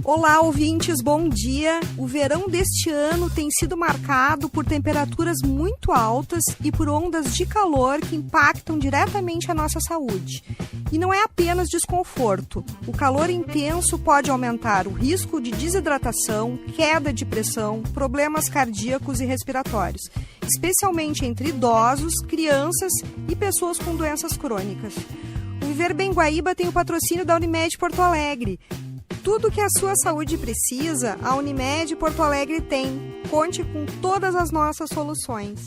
Olá, ouvintes, bom dia. O verão deste ano tem sido marcado por temperaturas muito altas e por ondas de calor que impactam diretamente a nossa saúde. E não é apenas desconforto. O calor intenso pode aumentar o risco de desidratação, queda de pressão, problemas cardíacos e respiratórios, especialmente entre idosos, crianças e pessoas com doenças crônicas. O Viver Bem Guaíba tem o patrocínio da Unimed Porto Alegre. Tudo que a sua saúde precisa, a Unimed Porto Alegre tem. Conte com todas as nossas soluções.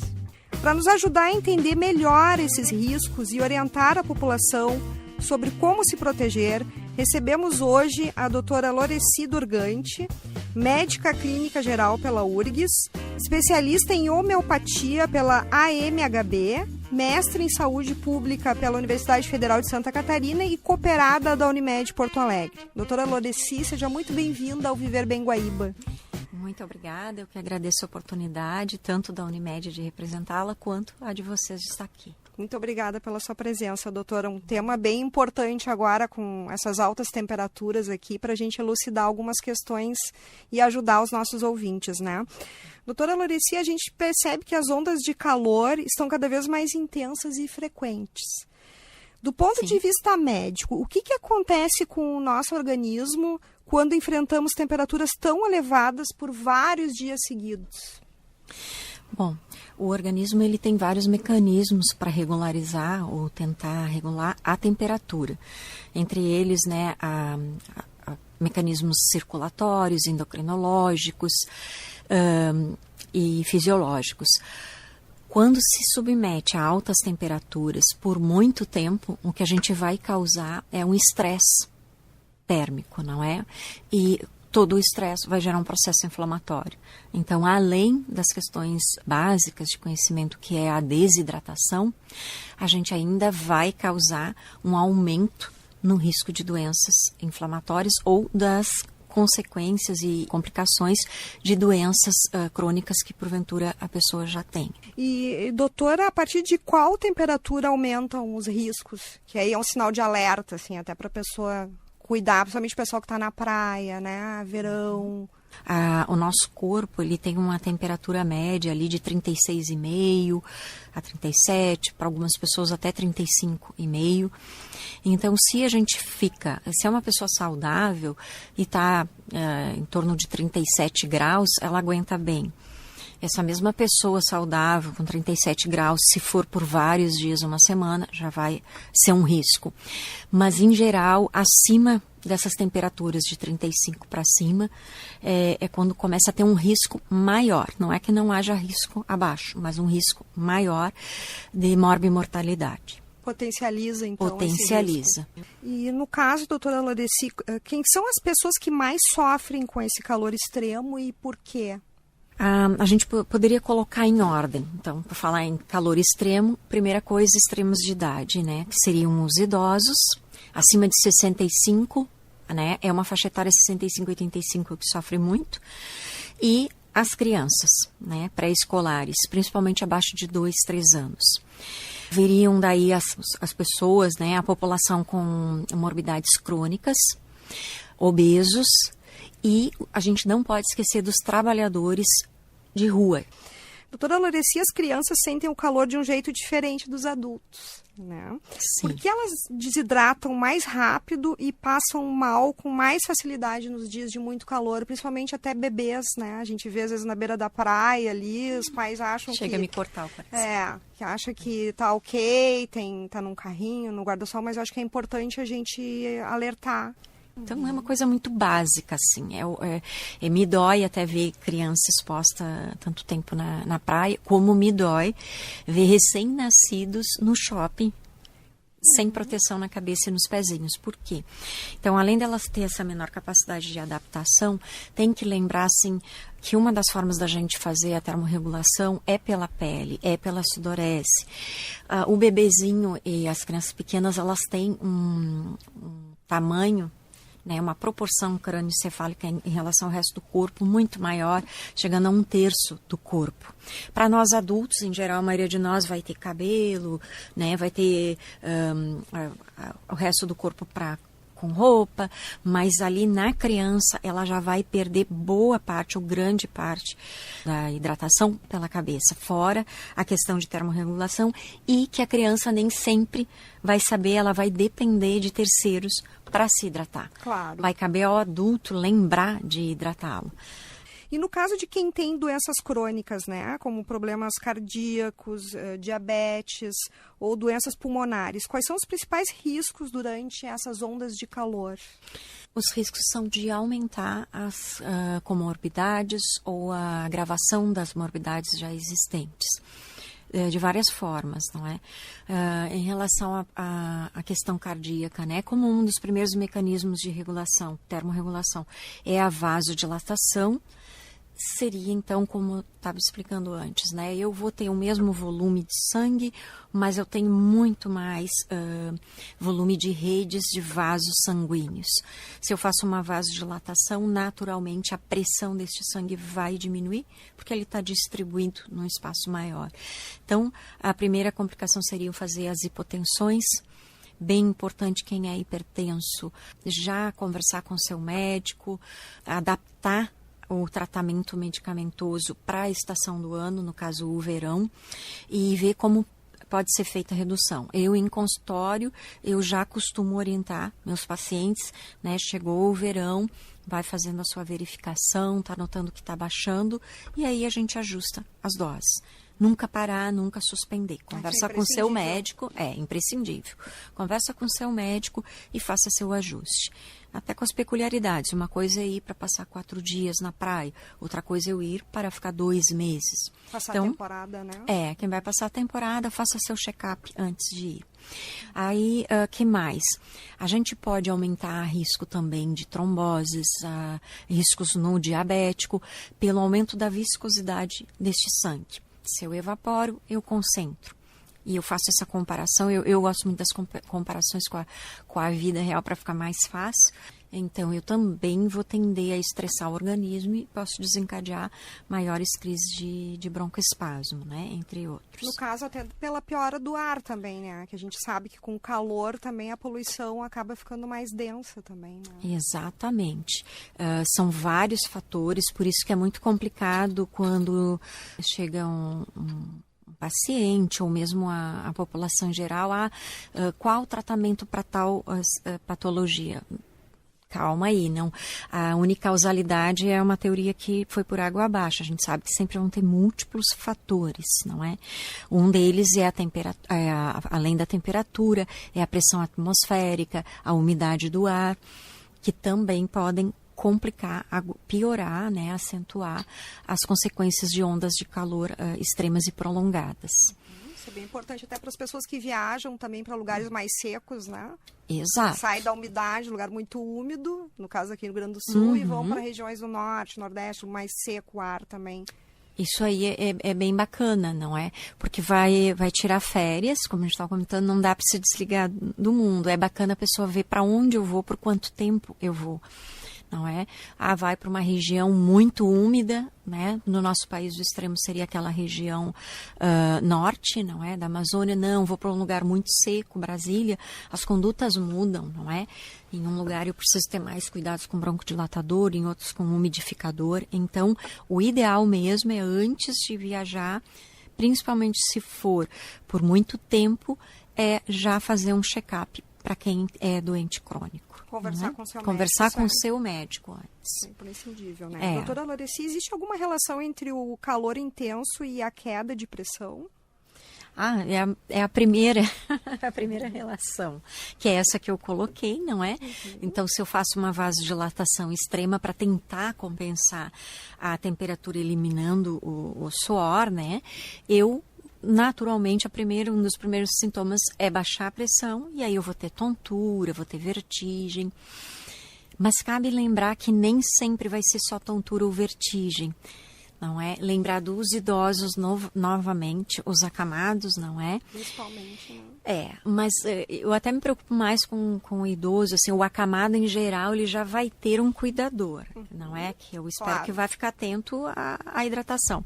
Para nos ajudar a entender melhor esses riscos e orientar a população sobre como se proteger, recebemos hoje a doutora Loreci Durgante, médica clínica geral pela URGS, especialista em homeopatia pela AMHB, mestre em saúde pública pela Universidade Federal de Santa Catarina e cooperada da Unimed Porto Alegre. Doutora Loreci, seja muito bem-vinda ao Viver Bem Guaíba. Muito obrigada, eu que agradeço a oportunidade, tanto da Unimed de representá-la, quanto a de vocês de estar aqui. Muito obrigada pela sua presença, doutora. Um tema bem importante agora com essas altas temperaturas aqui para a gente elucidar algumas questões e ajudar os nossos ouvintes, né? Doutora Loreci, a gente percebe que as ondas de calor estão cada vez mais intensas e frequentes. Do ponto de vista médico, o que acontece com o nosso organismo quando enfrentamos temperaturas tão elevadas por vários dias seguidos? Bom, o organismo ele tem vários mecanismos para regularizar ou tentar regular a temperatura. Entre eles, né, mecanismos circulatórios, endocrinológicos e fisiológicos. Quando se submete a altas temperaturas por muito tempo, o que a gente vai causar é um estresse térmico, não é? E todo o estresse vai gerar um processo inflamatório. Então, além das questões básicas de conhecimento, que é a desidratação, a gente ainda vai causar um aumento no risco de doenças inflamatórias ou das consequências e complicações de doenças crônicas que, porventura, a pessoa já tem. E, doutora, a partir de qual temperatura aumentam os riscos? Que aí é um sinal de alerta, assim, até para a pessoa cuidar, principalmente o pessoal que está na praia, né, verão. O nosso corpo, ele tem uma temperatura média ali de 36,5 a 37, para algumas pessoas até 35,5. Então, se é uma pessoa saudável e está em torno de 37 graus, ela aguenta bem. Essa mesma pessoa saudável, com 37 graus, se for por vários dias, uma semana, já vai ser um risco. Mas, em geral, acima dessas temperaturas de 35 para cima, é quando começa a ter um risco maior. Não é que não haja risco abaixo, mas um risco maior de morbimortalidade. Potencializa, então, Potencializa. E no caso, doutora Loreci, quem são as pessoas que mais sofrem com esse calor extremo e por quê? A gente poderia colocar em ordem. Então, para falar em calor extremo, primeira coisa, extremos de idade, né? Que seriam os idosos, acima de 65, né? É uma faixa etária 65 e 85 que sofre muito. E as crianças, né? Pré-escolares, principalmente abaixo de 2, 3 anos. Viriam daí as pessoas, né? A população com morbidades crônicas, obesos. E a gente não pode esquecer dos trabalhadores de rua. Doutora Loreci, as crianças sentem o calor de um jeito diferente dos adultos, né? Sim. Por que elas desidratam mais rápido e passam mal com mais facilidade nos dias de muito calor, principalmente até bebês, né? A gente vê às vezes na beira da praia ali, os pais acham Chega a me cortar o coração. Que acha que tá ok, tá num carrinho, no guarda-sol, mas eu acho que é importante a gente alertar. Então, é uma coisa muito básica, assim. Me dói até ver criança exposta tanto tempo na praia, como me dói ver recém-nascidos no shopping, sem proteção na cabeça e nos pezinhos. Por quê? Então, além delas ter essa menor capacidade de adaptação, tem que lembrar, assim, que uma das formas da gente fazer a termorregulação é pela pele, é pela sudorese. O bebezinho e as crianças pequenas, elas têm um tamanho, né, uma proporção crânioencefálica em relação ao resto do corpo muito maior, chegando a 1/3 do corpo. Para nós adultos, em geral, a maioria de nós vai ter cabelo, né, vai ter o resto do corpo para com roupa, mas ali na criança ela já vai perder boa parte ou grande parte da hidratação pela cabeça, fora a questão de termorregulação, e que a criança nem sempre vai saber, ela vai depender de terceiros para se hidratar. Claro. Vai caber ao adulto lembrar de hidratá-lo. E no caso de quem tem doenças crônicas, né, como problemas cardíacos, diabetes ou doenças pulmonares, quais são os principais riscos durante essas ondas de calor? Os riscos são de aumentar as comorbidades ou a agravação das morbidades já existentes. De várias formas, não é? Em relação à questão cardíaca, né? Como um dos primeiros mecanismos de regulação, termorregulação, é a vasodilatação. Seria, então, como eu estava explicando antes, né? Eu vou ter o mesmo volume de sangue, mas eu tenho muito mais volume de redes de vasos sanguíneos. Se eu faço uma vasodilatação, naturalmente a pressão deste sangue vai diminuir, porque ele está distribuído num espaço maior. Então, a primeira complicação seria fazer as hipotensões. Bem importante quem é hipertenso, já conversar com seu médico, adaptar o tratamento medicamentoso para a estação do ano, no caso o verão, e ver como pode ser feita a redução. Eu, em consultório, eu já costumo orientar meus pacientes, né? Chegou o verão, vai fazendo a sua verificação, está notando que está baixando, e aí a gente ajusta as doses. Nunca parar, nunca suspender. Conversa com seu médico, é imprescindível. Conversa com seu médico e faça seu ajuste. Até com as peculiaridades. Uma coisa é ir para passar 4 dias na praia, outra coisa é eu ir para ficar 2 meses. Passar a temporada, né? Quem vai passar a temporada, faça seu check-up antes de ir. Aí, que mais? A gente pode aumentar risco também de tromboses, riscos no diabético, pelo aumento da viscosidade deste sangue. Se eu evaporo, eu concentro. E eu faço essa comparação, eu gosto muito das comparações com a vida real para ficar mais fácil. Então, eu também vou tender a estressar o organismo e posso desencadear maiores crises de broncoespasmo, né? Entre outros. No caso, até pela piora do ar também, né? Que a gente sabe que com o calor também a poluição acaba ficando mais densa também, né? Exatamente. São vários fatores, por isso que é muito complicado quando chega um paciente ou mesmo a população em geral, qual o tratamento para tal patologia? Calma aí, não. A unicausalidade é uma teoria que foi por água abaixo. A gente sabe que sempre vão ter múltiplos fatores, não é? Um deles é a temperatura, além da temperatura, é a pressão atmosférica, a umidade do ar, que também podem complicar, piorar, né, acentuar as consequências de ondas de calor extremas e prolongadas. Isso é bem importante até para as pessoas que viajam também para lugares mais secos, né? Exato. Sai da umidade, lugar muito úmido, no caso aqui no Rio Grande do Sul, e vão para regiões do norte, nordeste, mais seco o ar também. Isso aí é bem bacana, não é? Porque vai tirar férias, como a gente estava comentando, não dá para se desligar do mundo. É bacana a pessoa ver para onde eu vou, por quanto tempo eu vou. Não é? Vai para uma região muito úmida, né? No nosso país o extremo seria aquela região norte, não é? Da Amazônia. Não, vou para um lugar muito seco, Brasília. As condutas mudam, não é? Em um lugar eu preciso ter mais cuidados com broncodilatador, em outros com umidificador. Então, o ideal mesmo é antes de viajar, principalmente se for por muito tempo, é já fazer um check-up para quem é doente crônico. Conversar com seu médico. Conversar com seu médico antes. É imprescindível, né? Doutora Loreci, existe alguma relação entre o calor intenso e a queda de pressão? É a primeira, a primeira relação, que é essa que eu coloquei, não é? Então, se eu faço uma vasodilatação extrema para tentar compensar a temperatura eliminando o suor, né? Naturalmente, um dos primeiros sintomas é baixar a pressão, e aí eu vou ter tontura, vou ter vertigem. Mas cabe lembrar que nem sempre vai ser só tontura ou vertigem. não é? Lembrar dos idosos novamente, os acamados, não é? Principalmente, né? Mas eu até me preocupo mais com o idoso, assim, o acamado em geral, ele já vai ter um cuidador, não é? Que eu espero que vai ficar atento à hidratação.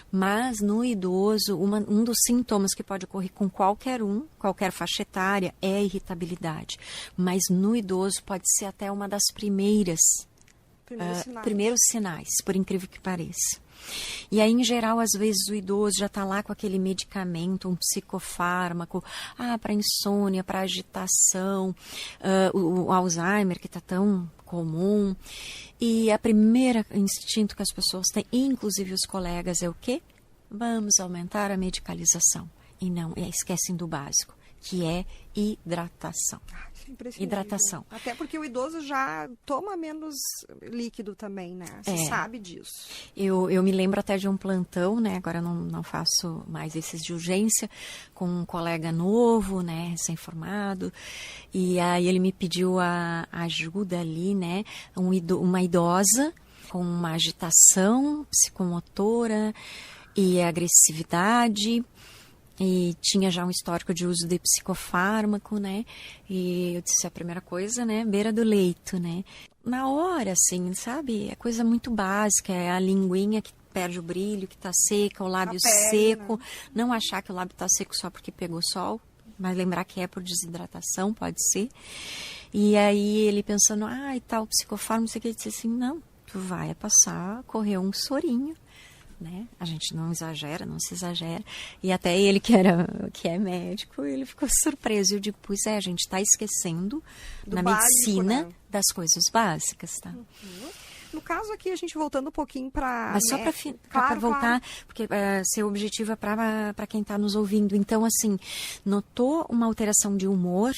Mas no idoso, um dos sintomas que pode ocorrer com qualquer faixa etária, é a irritabilidade. Mas no idoso pode ser até uma das primeiros sinais, por incrível que pareça. E aí, em geral, às vezes o idoso já está lá com aquele medicamento, um psicofármaco, para insônia, para agitação, o Alzheimer, que está tão comum. E a primeira instinto que as pessoas têm, inclusive os colegas, é o quê? Vamos aumentar a medicalização. E não, esquecem do básico, que é hidratação. Hidratação. Até porque o idoso já toma menos líquido também, né? Você sabe disso. Eu me lembro até de um plantão, né? Agora eu não faço mais esses de urgência, com um colega novo, né? Recém-formado. E aí ele me pediu a ajuda ali, né? Uma idosa com uma agitação psicomotora e agressividade. E tinha já um histórico de uso de psicofármaco, né? E eu disse, a primeira coisa, né? Beira do leito, né? Na hora, assim, sabe? É coisa muito básica, é a linguinha que perde o brilho, que tá seca, o lábio seco. Né? Não achar que o lábio tá seco só porque pegou sol, mas lembrar que é por desidratação, pode ser. E aí ele pensando, e tal, psicofármaco, não sei o que, ele disse assim, não, tu vai passar, correr um sorinho. Né? A gente não exagera, não se exagera. E até ele, que é médico, ele ficou surpreso. Eu digo, pois a gente está esquecendo na medicina, né? Das coisas básicas, tá? No caso aqui, a gente voltando um pouquinho para... Mas só para voltar, porque seu objetivo é para quem está nos ouvindo. Então, assim, notou uma alteração de humor,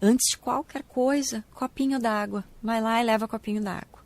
antes de qualquer coisa, copinho d'água. Vai lá e leva copinho d'água.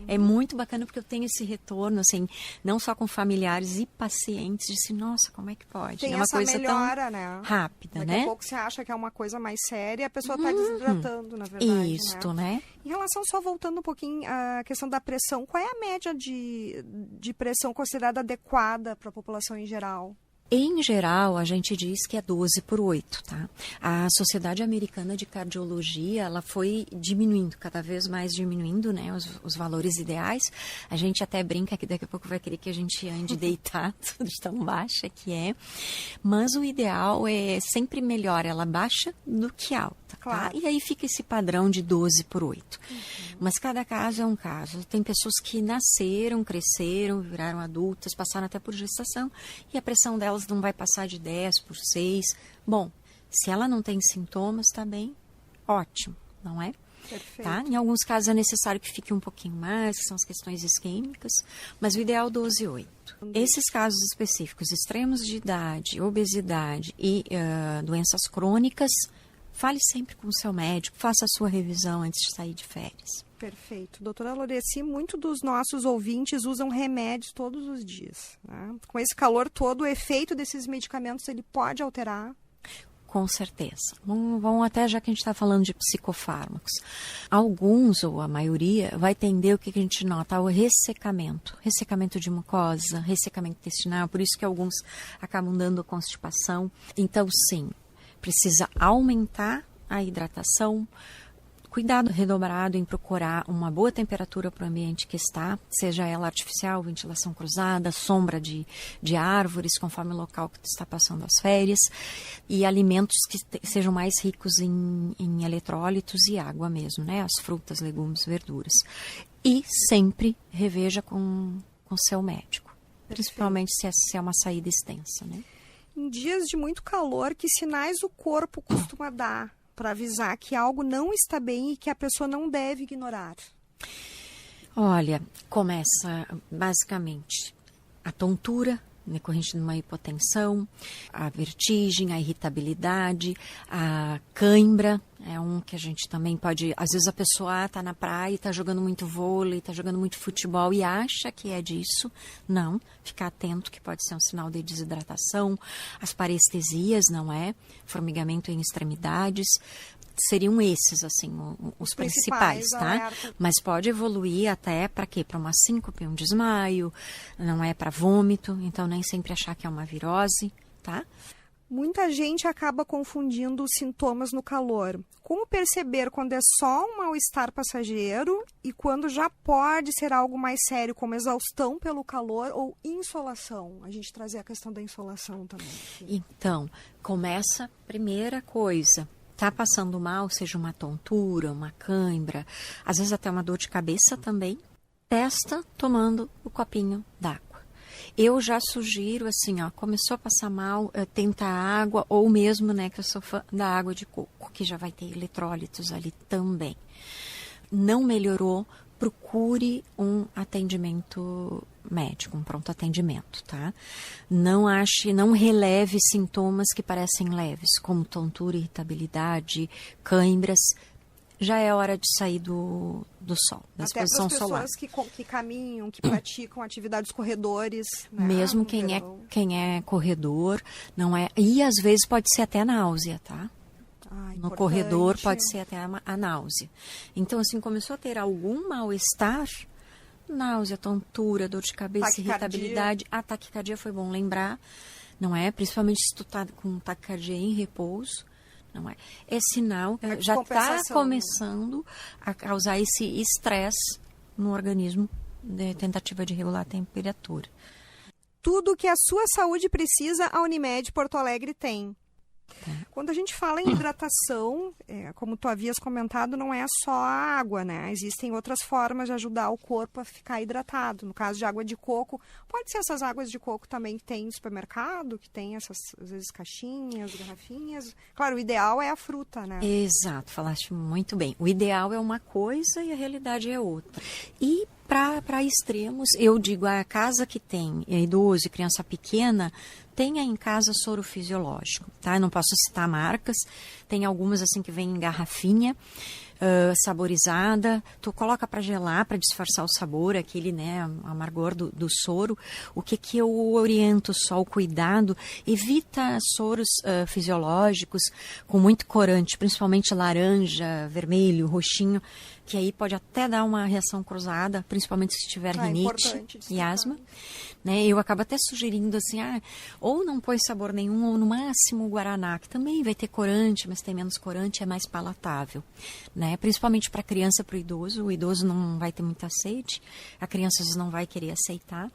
É muito bacana porque eu tenho esse retorno, assim, não só com familiares e pacientes, de assim, nossa, como é que pode? Tem é uma essa coisa melhora, tão né? rápida, Daqui né? a pouco você acha que é uma coisa mais séria e a pessoa está desidratando, na verdade. Isso, né? Em relação, só voltando um pouquinho à questão da pressão, qual é a média de pressão considerada adequada para a população em geral? Em geral, a gente diz que é 12/8, tá? A Sociedade Americana de Cardiologia, ela foi diminuindo, cada vez mais diminuindo, né, os valores ideais. A gente até brinca que daqui a pouco vai querer que a gente ande deitado, de tão baixa que é. Mas o ideal é sempre melhor ela baixa do que alta, claro. Tá? E aí fica esse padrão de 12/8. Mas cada caso é um caso. Tem pessoas que nasceram, cresceram, viraram adultas, passaram até por gestação e a pressão delas não vai passar de 10/6. Bom, se ela não tem sintomas, tá bem, ótimo, não é? Perfeito. Tá? Em alguns casos é necessário que fique um pouquinho mais, que são as questões isquêmicas, mas o ideal é 12/8. Esses casos específicos, extremos de idade, obesidade e doenças crônicas, fale sempre com o seu médico, faça a sua revisão antes de sair de férias. Perfeito. Doutora Loreci, muitos dos nossos ouvintes usam remédios todos os dias. Né? Com esse calor todo, o efeito desses medicamentos ele pode alterar? Com certeza. Vamos até, já que a gente está falando de psicofármacos. Alguns, ou a maioria, vai tender o que a gente nota, o ressecamento. Ressecamento de mucosa, ressecamento intestinal, por isso que alguns acabam dando constipação. Então, sim, precisa aumentar a hidratação, cuidado redobrado em procurar uma boa temperatura para o ambiente que está, seja ela artificial, ventilação cruzada, sombra de árvores, conforme o local que está passando as férias, e alimentos que sejam mais ricos em eletrólitos e água mesmo, né? As frutas, legumes, verduras. E sempre reveja com seu médico, principalmente se é uma saída extensa, né? Em dias de muito calor, que sinais o corpo costuma dar para avisar que algo não está bem e que a pessoa não deve ignorar? Olha, começa basicamente a tontura, decorrente de uma hipotensão, a vertigem, a irritabilidade, a cãibra, é um que a gente também pode... Às vezes a pessoa está na praia, está jogando muito vôlei, está jogando muito futebol e acha que é disso. Não, ficar atento que pode ser um sinal de desidratação. As parestesias, não é? Formigamento em extremidades. seriam esses, assim, os principais, tá? alerta. Mas pode evoluir até para quê? Para uma síncope, um desmaio, não é para vômito, então nem sempre achar que é uma virose, tá? Muita gente acaba confundindo os sintomas no calor. Como perceber quando é só um mal-estar passageiro e quando já pode ser algo mais sério, como exaustão pelo calor ou insolação? A gente trazer a questão da insolação também. Então, começa, primeira coisa, tá passando mal, seja uma tontura, uma cãibra, às vezes até uma dor de cabeça também, testa tomando o copinho d'água. Eu já sugiro, assim, ó, começou a passar mal, tenta água, ou mesmo, né, que eu sou fã da água de coco, que já vai ter eletrólitos ali também. Não melhorou, procure um atendimento médico, um pronto atendimento, tá? Não releve sintomas que parecem leves, como tontura, irritabilidade, cãibras. Já é hora de sair do sol, da exposição solar. Até para as pessoas que caminham, que praticam atividades corredores. Né, mesmo quem é corredor, não é. E às vezes pode ser até náusea, tá? No corredor pode ser até a náusea. Então, assim, começou a ter algum mal-estar, náusea, tontura, dor de cabeça, irritabilidade. A taquicardia foi bom lembrar, não é? Principalmente se tu tá com taquicardia em repouso. Não é? É sinal que já está começando a causar esse estresse no organismo, de tentativa de regular a temperatura. Tudo que a sua saúde precisa, a Unimed Porto Alegre tem. Quando a gente fala em hidratação, como tu havias comentado, não é só a água, né? Existem outras formas de ajudar o corpo a ficar hidratado. No caso de água de coco, pode ser essas águas de coco também que tem no supermercado, que tem essas, às vezes, caixinhas, garrafinhas. Claro, o ideal é a fruta, né? Exato, falaste muito bem. O ideal é uma coisa e a realidade é outra. E para extremos, eu digo, a casa que tem idoso e criança pequena, tenha em casa soro fisiológico, tá? Eu não posso citar marcas, tem algumas assim que vêm em garrafinha, saborizada, tu coloca para gelar, para disfarçar o sabor, aquele, né, amargor do soro. O que eu oriento só o cuidado, evita soros fisiológicos com muito corante, principalmente laranja, vermelho, roxinho, que aí pode até dar uma reação cruzada, principalmente se tiver rinite e asma. Né? Eu acabo até sugerindo assim, ou não põe sabor nenhum, ou no máximo o guaraná, que também vai ter corante, mas tem menos corante, é mais palatável. Né? Principalmente para a criança e para o idoso não vai ter muita sede, a criança às vezes não vai querer aceitar.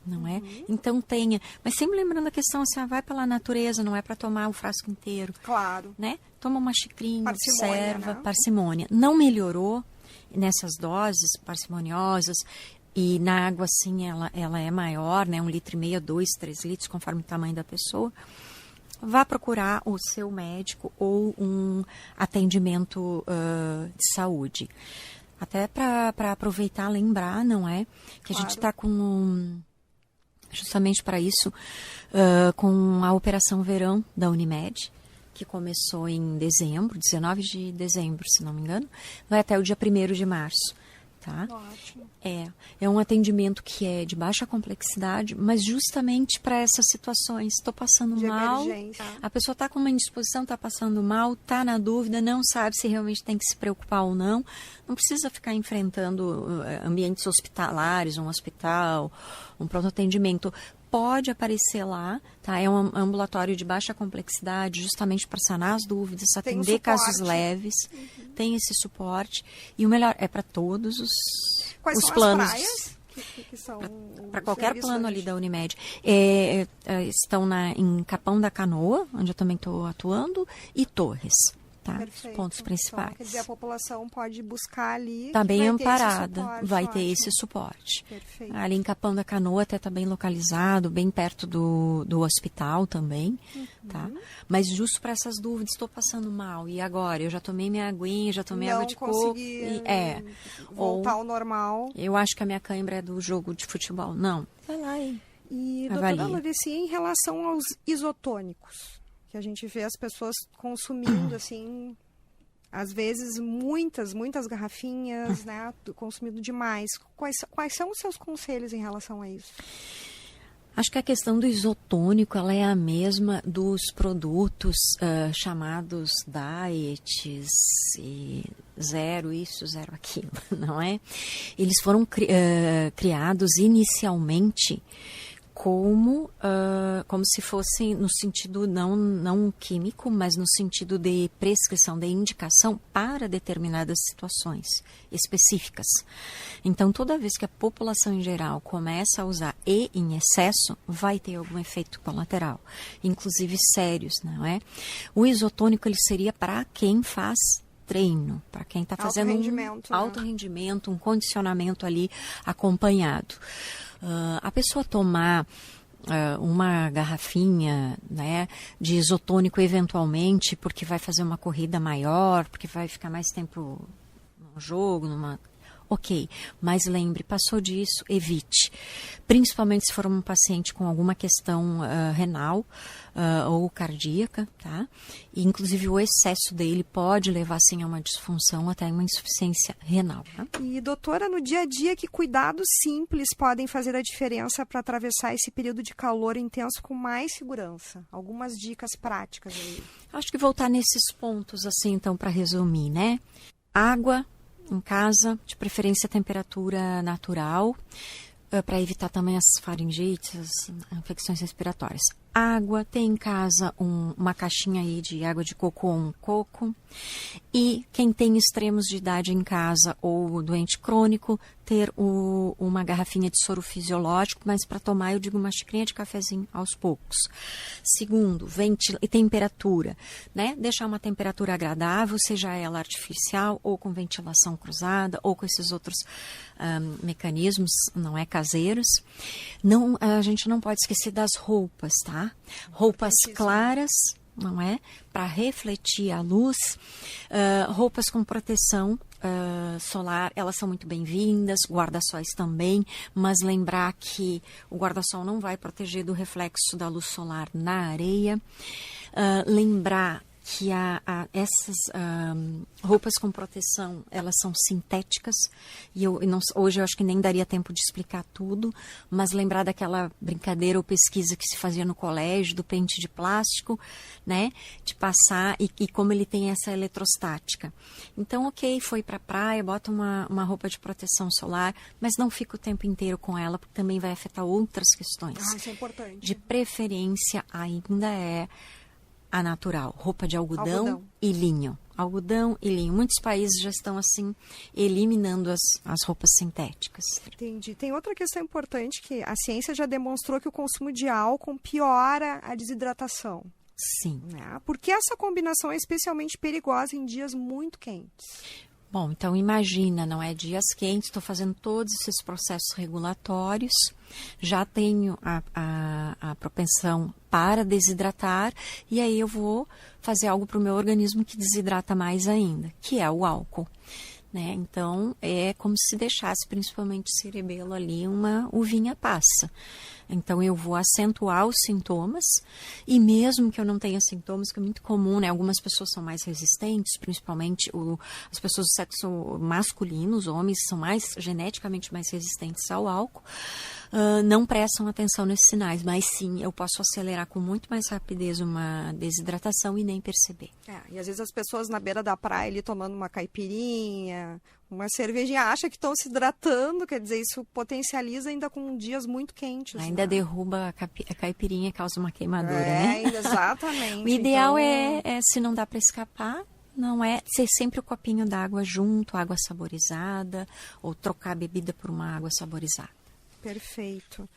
Não é? Então tenha, mas sempre lembrando a questão assim, vai pela natureza, não é para tomar o frasco inteiro. Claro. Né? Toma uma xicrinha, observa, né? Parcimônia. Não melhorou nessas doses parcimoniosas, e na água, assim, ela é maior, né? 1,5 litro, 2, 3 litros, conforme o tamanho da pessoa. Vá procurar o seu médico ou um atendimento de saúde. Até para aproveitar, lembrar, não é? Que a gente está com, justamente para isso, com a Operação Verão da Unimed, que começou em dezembro, 19 de dezembro, se não me engano, vai até o dia 1º de março. Tá? Ótimo. É um atendimento que é de baixa complexidade, mas justamente para essas situações. Estou passando mal, emergência. A pessoa está com uma indisposição, está passando mal, está na dúvida, não sabe se realmente tem que se preocupar ou não. Não precisa ficar enfrentando ambientes hospitalares, um hospital, um pronto atendimento. Pode aparecer lá, tá? É um ambulatório de baixa complexidade, justamente para sanar as dúvidas, atender casos leves, tem esse suporte. E o melhor, é para todos os planos. Quais são as praias que são para qualquer plano ali da Unimed. Estão em Capão da Canoa, onde eu também estou atuando, e Torres. Tá? Os pontos principais. Então, quer dizer, a população pode buscar ali. Está bem amparada, vai ter esse suporte. Perfeito. Ali em Capão da Canoa até está bem localizado, bem perto do hospital também. Tá? Mas justo para essas dúvidas, estou passando mal. E agora? Eu já tomei minha aguinha, já tomei água de coco. Voltar ao normal. Eu acho que a minha cãibra é do jogo de futebol. Não. Vai lá e doutora Lurici, em relação aos isotônicos, que a gente vê as pessoas consumindo, assim, às vezes muitas garrafinhas, né, consumindo demais. Quais são os seus conselhos em relação a isso? Acho que a questão do isotônico ela é a mesma dos produtos chamados diets e zero isso, zero aquilo, não é? Eles foram criados inicialmente como se fossem no sentido não químico, mas no sentido de prescrição, de indicação para determinadas situações específicas. Então, toda vez que a população em geral começa a usar e em excesso, vai ter algum efeito colateral, inclusive sérios, não é? O isotônico ele seria para quem faz treino, para quem está fazendo alto rendimento, um condicionamento ali acompanhado. A pessoa tomar uma garrafinha, né, de isotônico eventualmente porque vai fazer uma corrida maior, porque vai ficar mais tempo no jogo, ok, mas lembre, passou disso, evite. Principalmente se for um paciente com alguma questão renal ou cardíaca, tá? E, inclusive o excesso dele pode levar sim a uma disfunção, até uma insuficiência renal. Tá? E doutora, no dia a dia, que cuidados simples podem fazer a diferença para atravessar esse período de calor intenso com mais segurança? Algumas dicas práticas aí. Acho que voltar nesses pontos, assim, então, para resumir, né? Água em casa, de preferência temperatura natural, para evitar também as faringites, as infecções respiratórias. Água, tem em casa uma caixinha aí de água de coco ou um coco. E quem tem extremos de idade em casa ou doente crônico, ter uma garrafinha de soro fisiológico, mas para tomar eu digo uma xicrinha de cafezinho aos poucos. Segundo, temperatura, né? Deixar uma temperatura agradável, seja ela artificial ou com ventilação cruzada ou com esses outros mecanismos, não é, caseiros. A gente não pode esquecer das roupas, tá? Roupas claras, não é? Para refletir a luz. Roupas com proteção solar, elas são muito bem-vindas, guarda-sóis também, mas lembrar que o guarda-sol não vai proteger do reflexo da luz solar na areia. Lembrar que essas roupas com proteção, elas são sintéticas, e hoje eu acho que nem daria tempo de explicar tudo, mas lembrar daquela brincadeira ou pesquisa que se fazia no colégio, do pente de plástico, né, de passar, e como ele tem essa eletrostática. Então, ok, foi para a praia, bota uma roupa de proteção solar, mas não fica o tempo inteiro com ela, porque também vai afetar outras questões. Isso é importante. De preferência, ainda é a natural, roupa de algodão e linho. Algodão e linho. Muitos países já estão, assim, eliminando as roupas sintéticas. Entendi. Tem outra questão importante, que a ciência já demonstrou que o consumo de álcool piora a desidratação. Sim. Né? Por que essa combinação é especialmente perigosa em dias muito quentes? Bom, então imagina, não é? Dias quentes, estou fazendo todos esses processos regulatórios, já tenho a propensão para desidratar, e aí eu vou fazer algo para o meu organismo que desidrata mais ainda, que é o álcool. Né? Então, é como se deixasse, principalmente o cerebelo ali, uma uvinha passa. Então, eu vou acentuar os sintomas, e mesmo que eu não tenha sintomas, que é muito comum, né? Algumas pessoas são mais resistentes, principalmente as pessoas do sexo masculino, os homens são geneticamente mais resistentes ao álcool, não prestam atenção nesses sinais, mas sim, eu posso acelerar com muito mais rapidez uma desidratação e nem perceber. E às vezes as pessoas na beira da praia ali tomando uma caipirinha, uma cervejinha, acham que estão se hidratando, quer dizer, isso potencializa ainda com dias muito quentes. Ainda derruba a caipirinha e causa uma queimadura, né? Exatamente. O ideal é, se não dá para escapar, não é ser sempre o copinho d'água junto, água saborizada, ou trocar a bebida por uma água saborizada. Perfeito.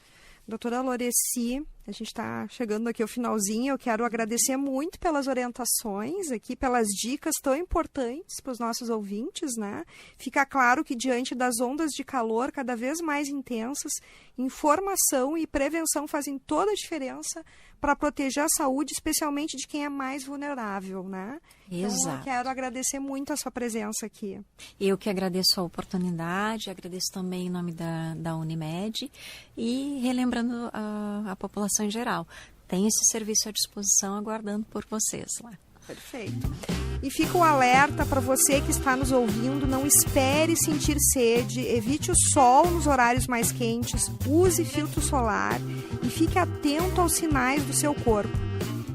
Doutora Loreci, a gente está chegando aqui ao finalzinho, eu quero agradecer muito pelas orientações aqui, pelas dicas tão importantes para os nossos ouvintes, né? Fica claro que diante das ondas de calor cada vez mais intensas, informação e prevenção fazem toda a diferença para proteger a saúde, especialmente de quem é mais vulnerável, né? Exato. Então, eu quero agradecer muito a sua presença aqui. Eu que agradeço a oportunidade, agradeço também em nome da Unimed, e relembrando a população em geral, tem esse serviço à disposição aguardando por vocês lá. Perfeito. E fica o alerta para você que está nos ouvindo, não espere sentir sede, evite o sol nos horários mais quentes, use filtro solar e fique atento aos sinais do seu corpo.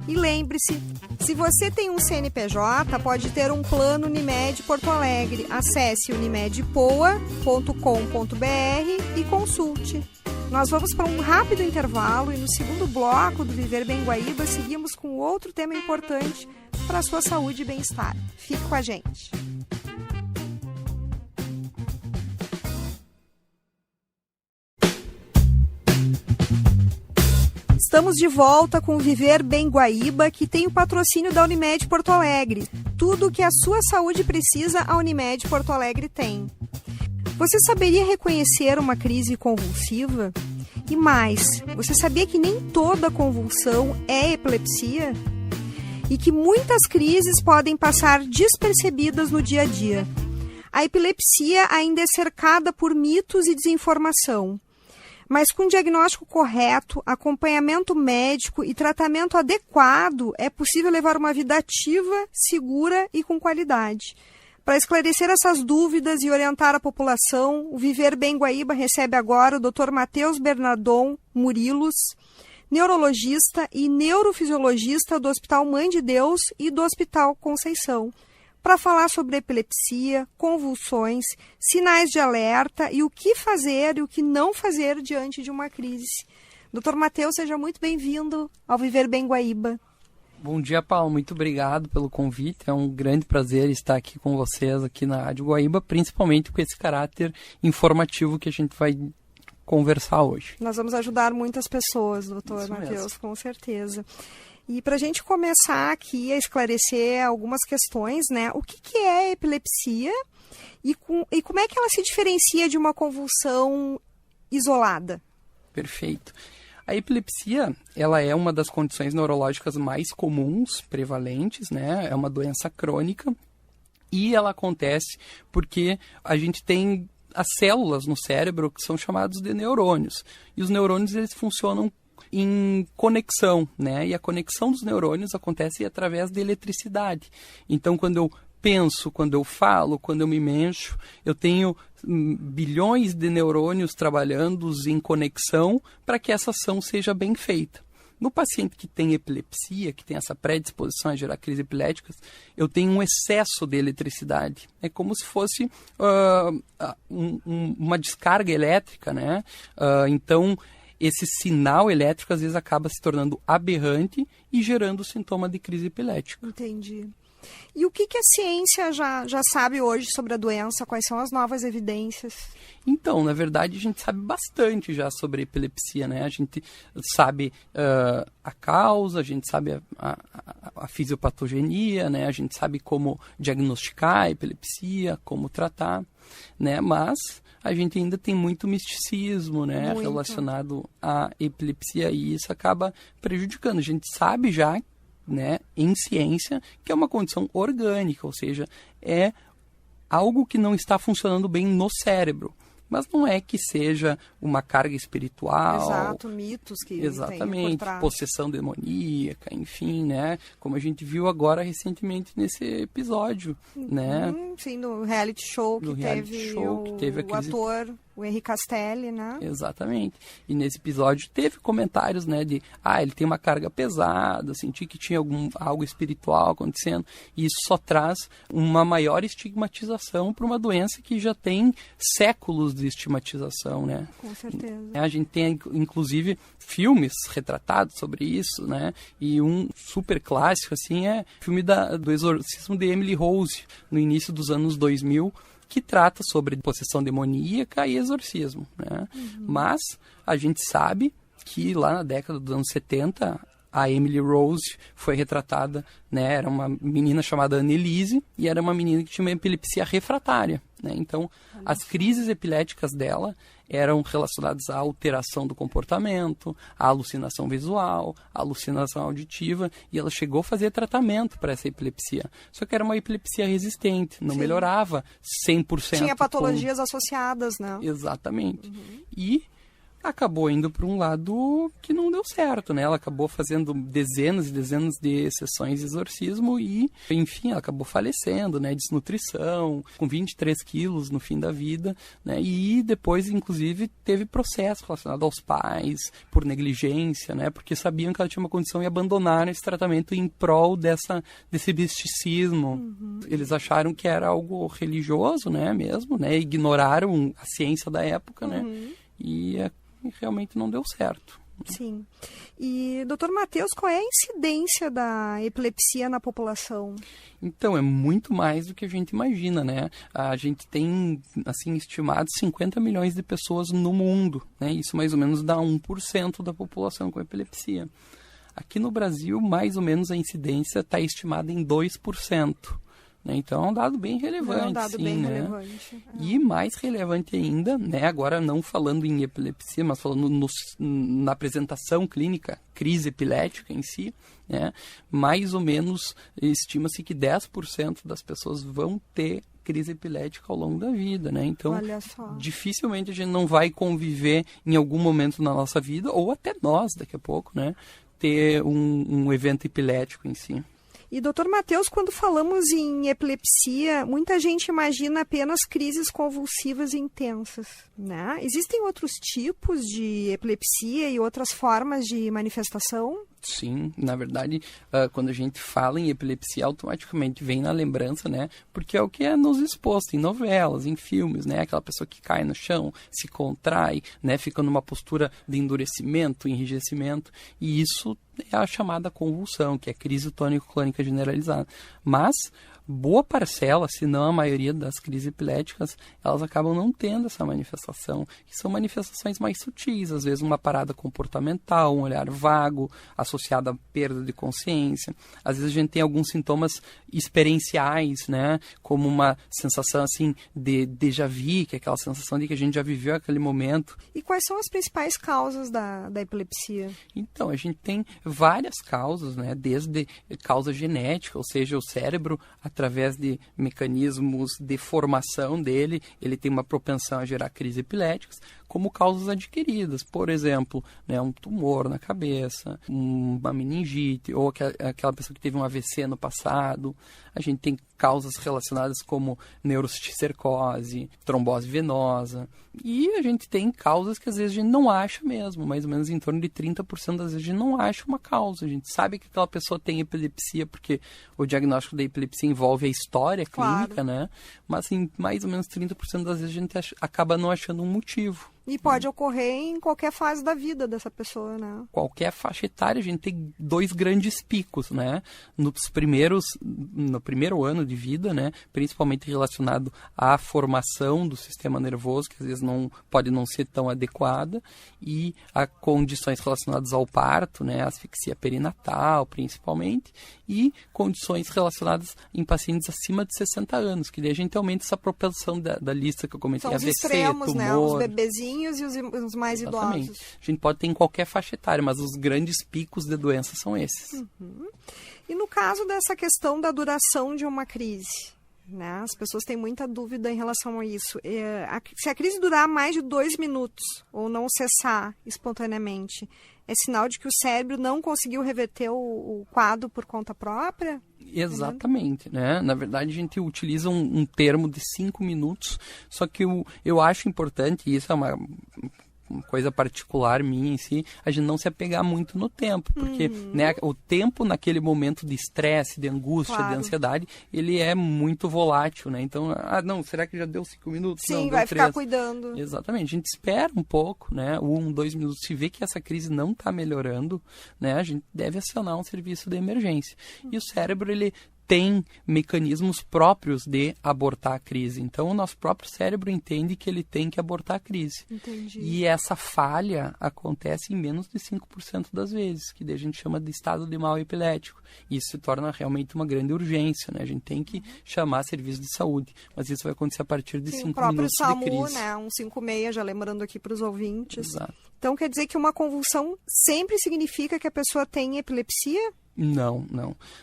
E lembre-se, se você tem um CNPJ, pode ter um plano Unimed Porto Alegre. Acesse unimedpoa.com.br e consulte. Nós vamos para um rápido intervalo e no segundo bloco do Viver Bem Guaíba seguimos com outro tema importante para a sua saúde e bem-estar. Fique com a gente. Estamos de volta com o Viver Bem Guaíba, que tem o patrocínio da Unimed Porto Alegre. Tudo o que a sua saúde precisa, a Unimed Porto Alegre tem. Você saberia reconhecer uma crise convulsiva? E mais, você sabia que nem toda convulsão é epilepsia? E que muitas crises podem passar despercebidas no dia a dia. A epilepsia ainda é cercada por mitos e desinformação. Mas com diagnóstico correto, acompanhamento médico e tratamento adequado, é possível levar uma vida ativa, segura e com qualidade. Para esclarecer essas dúvidas e orientar a população, o Viver Bem Guaíba recebe agora o Dr. Matheus Bernardon Murilos, neurologista e neurofisiologista do Hospital Mãe de Deus e do Hospital Conceição, para falar sobre epilepsia, convulsões, sinais de alerta e o que fazer e o que não fazer diante de uma crise. Dr. Matheus, seja muito bem-vindo ao Viver Bem Guaíba. Bom dia, Paulo. Muito obrigado pelo convite. É um grande prazer estar aqui com vocês aqui na Rádio Guaíba, principalmente com esse caráter informativo que a gente vai conversar hoje. Nós vamos ajudar muitas pessoas, doutor Matheus, com certeza. E para a gente começar aqui a esclarecer algumas questões, né? O que é epilepsia e como é que ela se diferencia de uma convulsão isolada? Perfeito. A epilepsia, ela é uma das condições neurológicas mais comuns, prevalentes, né? É uma doença crônica e ela acontece porque a gente tem as células no cérebro que são chamadas de neurônios. E os neurônios, eles funcionam em conexão, né? E a conexão dos neurônios acontece através de eletricidade. Então, quando eu penso, quando eu falo, quando eu me mexo, eu tenho bilhões de neurônios trabalhando em conexão para que essa ação seja bem feita. No paciente que tem epilepsia, que tem essa predisposição a gerar crises epiléticas, eu tenho um excesso de eletricidade. É como se fosse uma descarga elétrica, né? Então, esse sinal elétrico às vezes acaba se tornando aberrante e gerando sintoma de crise epilética. Entendi. E o que a ciência já sabe hoje sobre a doença? Quais são as novas evidências? Então, na verdade, a gente sabe bastante já sobre a epilepsia, né? A gente sabe a causa, a gente sabe a fisiopatogenia, né? A gente sabe como diagnosticar a epilepsia, como tratar, né? Mas a gente ainda tem muito misticismo, né? Muito. Relacionado à epilepsia e isso acaba prejudicando. A gente sabe já, né, em ciência, que é uma condição orgânica, ou seja, é algo que não está funcionando bem no cérebro. Mas não é que seja uma carga espiritual. Exato, mitos que exatamente, por trás. Possessão demoníaca, enfim, né? Como a gente viu agora recentemente nesse episódio, né? Sim, no reality show que teve o ator, o Henri Castelli, né? Exatamente. E nesse episódio teve comentários, né, de ele tem uma carga pesada, senti que tinha algo espiritual acontecendo. E isso só traz uma maior estigmatização para uma doença que já tem séculos de estigmatização, né? Com certeza. A gente tem, inclusive, filmes retratados sobre isso, né? E um super clássico, assim, é o filme do Exorcismo de Emily Rose, no início dos anos 2000, que trata sobre possessão demoníaca e exorcismo, né? Mas a gente sabe que lá na década dos anos 70, a Emily Rose foi retratada, né? Era uma menina chamada Annelise e era uma menina que tinha uma epilepsia refratária, né? Então, as crises epiléticas dela eram relacionadas à alteração do comportamento, à alucinação visual, à alucinação auditiva, e ela chegou a fazer tratamento para essa epilepsia. Só que era uma epilepsia resistente, não Sim. melhorava 100%. Tinha patologias associadas, né? Exatamente. E acabou indo para um lado que não deu certo, né? Ela acabou fazendo dezenas e dezenas de sessões de exorcismo e, enfim, ela acabou falecendo, né? Desnutrição, com 23 quilos no fim da vida, né? E depois, inclusive, teve processo relacionado aos pais por negligência, né? Porque sabiam que ela tinha uma condição e abandonaram esse tratamento em prol desse misticismo. Eles acharam que era algo religioso, né? Mesmo, né? Ignoraram a ciência da época, né? E realmente não deu certo. Sim. E, doutor Matheus, qual é a incidência da epilepsia na população? Então, é muito mais do que a gente imagina, né? A gente tem, assim, estimado 50 milhões de pessoas no mundo, né? Isso mais ou menos dá 1% da população com epilepsia. Aqui no Brasil, mais ou menos, a incidência está estimada em 2%. Então é um dado bem relevante, é um dado sim, bem né? relevante. E mais relevante ainda, né? Agora não falando em epilepsia, mas falando na apresentação clínica, crise epilética em si, né? Mais ou menos estima-se que 10% das pessoas vão ter crise epilética ao longo da vida, né? Então, dificilmente a gente não vai conviver em algum momento na nossa vida, ou até nós daqui a pouco, né? Ter um evento epilético em si. E, doutor Matheus, quando falamos em epilepsia, muita gente imagina apenas crises convulsivas intensas, né? Existem outros tipos de epilepsia e outras formas de manifestação? Sim, na verdade, quando a gente fala em epilepsia, automaticamente vem na lembrança, né? Porque é o que é nos exposto em novelas, em filmes, né? Aquela pessoa que cai no chão, se contrai, né? Fica numa postura de endurecimento, enrijecimento, e isso é a chamada convulsão, que é crise tônico-clônica generalizada. Mas boa parcela, se não a maioria das crises epiléticas, elas acabam não tendo essa manifestação, que são manifestações mais sutis, às vezes uma parada comportamental, um olhar vago, associado à perda de consciência. Às vezes a gente tem alguns sintomas experienciais, né, como uma sensação assim de déjà vu, que é aquela sensação de que a gente já viveu aquele momento. E quais são as principais causas da epilepsia? Então, a gente tem várias causas, né, desde causa genética, ou seja, o cérebro, através de mecanismos de formação dele, ele tem uma propensão a gerar crises epiléticas, como causas adquiridas. Por exemplo, né, um tumor na cabeça, uma meningite, ou aquela pessoa que teve um AVC no passado. A gente tem causas relacionadas como neurocisticercose, trombose venosa. E a gente tem causas que às vezes a gente não acha mesmo, mais ou menos em torno de 30% das vezes a gente não acha uma causa. A gente sabe que aquela pessoa tem epilepsia porque o diagnóstico da epilepsia envolve a história clínica, né? Mas em mais ou menos 30% das vezes a gente acaba não achando um motivo. E pode ocorrer em qualquer fase da vida dessa pessoa, né? Qualquer faixa etária, a gente tem 2 grandes picos, né? No primeiro ano de vida, né? Principalmente relacionado à formação do sistema nervoso, que às vezes pode não ser tão adequada, e a condições relacionadas ao parto, né? Asfixia perinatal, principalmente, e condições relacionadas em pacientes acima de 60 anos, que daí a gente aumenta essa propensão da lista que eu comentei. São os AVC, extremos, tumor, né? Os bebezinhos e os mais exatamente. idosos. A gente pode ter em qualquer faixa etária, mas os grandes picos de doença são esses. E no caso dessa questão da duração de uma crise, né? As pessoas têm muita dúvida em relação a isso. Se a crise durar mais de 2 minutos ou não cessar espontaneamente, é sinal de que o cérebro não conseguiu reverter o quadro por conta própria? Exatamente, né? Na verdade, a gente utiliza um termo de 5 minutos, só que eu acho importante, e isso é uma coisa particular minha em si, a gente não se apegar muito no tempo, porque né, o tempo naquele momento de estresse, de angústia, de ansiedade, ele é muito volátil, né? Então, não, será que já deu 5 minutos? Sim, não, vai deu 3. ficar cuidando. Exatamente, a gente espera um pouco, né? 1, 2 minutos, se vê que essa crise não está melhorando, né? A gente deve acionar um serviço de emergência. E o cérebro, ele tem mecanismos próprios de abortar a crise. Então, o nosso próprio cérebro entende que ele tem que abortar a crise. Entendi. E essa falha acontece em menos de 5% das vezes, que daí a gente chama de estado de mal epilético. E isso se torna realmente uma grande urgência, né? A gente tem que chamar serviço de saúde, mas isso vai acontecer a partir de 5 minutos de crise. O próprio SAMU, né? 156, já lembrando aqui para os ouvintes. Exato. Então, quer dizer que uma convulsão sempre significa que a pessoa tem epilepsia? Não,